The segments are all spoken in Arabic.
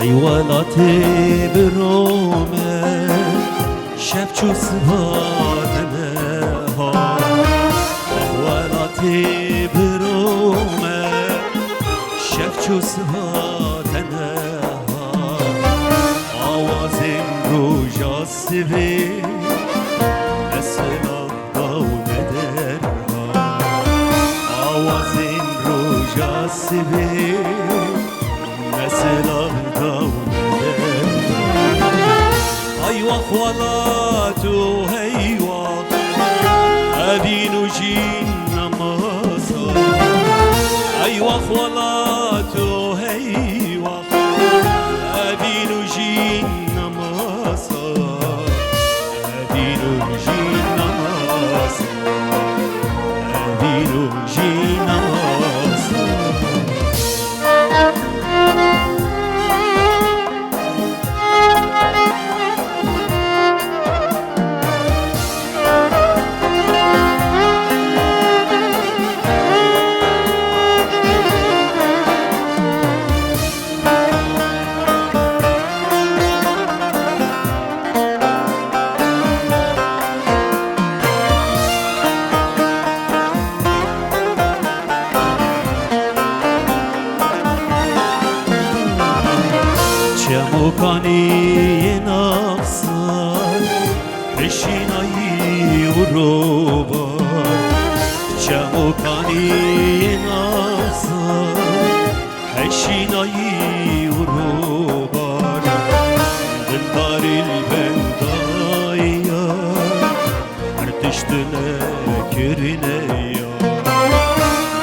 ایوالات برومه شب چو سبادنه ها ایوالات برومه شب چو سبادنه ها آواز روژا سبی اسلام داونه درها آواز روژا سبی اسلام أيوة خولاتو هيوا أدينو جينا مصر أيوة خولاتو هيوا أدينو جينا مصر أدينو جينا مصر أدينو جينا مصر چموکانی نفسان پشینایی اروبار چموکانی نفسان پشینایی اروبار دلدار البندایا ارتشتنا کرنه یا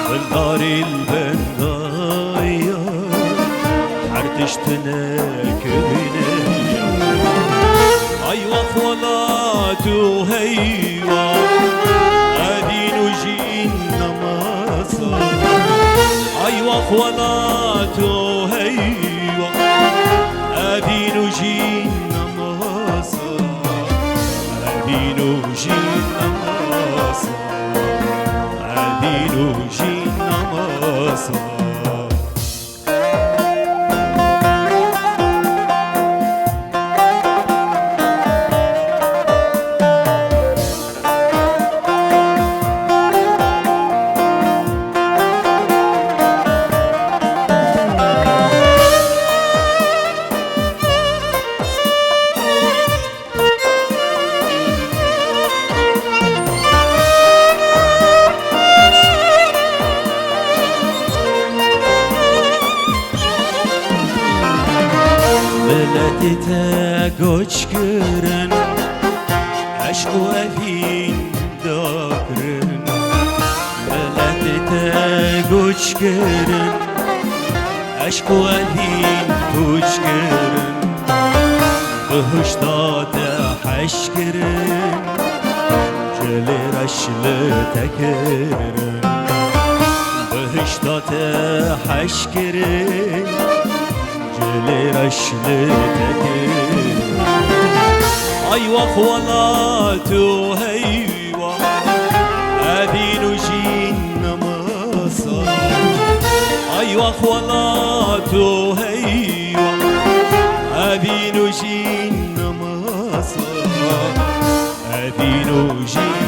دلدار البندایا ارتشتنا أيوة خولاتو هيوا أدينو جينا مصر أيوة خولاتو هيوا أدينو جينا مصر أدينو جينا مصر أدينو جينا مصر تا گوش کرن عشق و افین داکرن بلد تا گوش کرن عشق و افین گوش کرن بهش داده حش کرن جل رشل تکرن بهش داده حش کرن رشل تكير أيوة خولاتو هيوا أدينو جينا مصر أيوة خولاتو هيوا أدينو جينا مصر أدينو جينا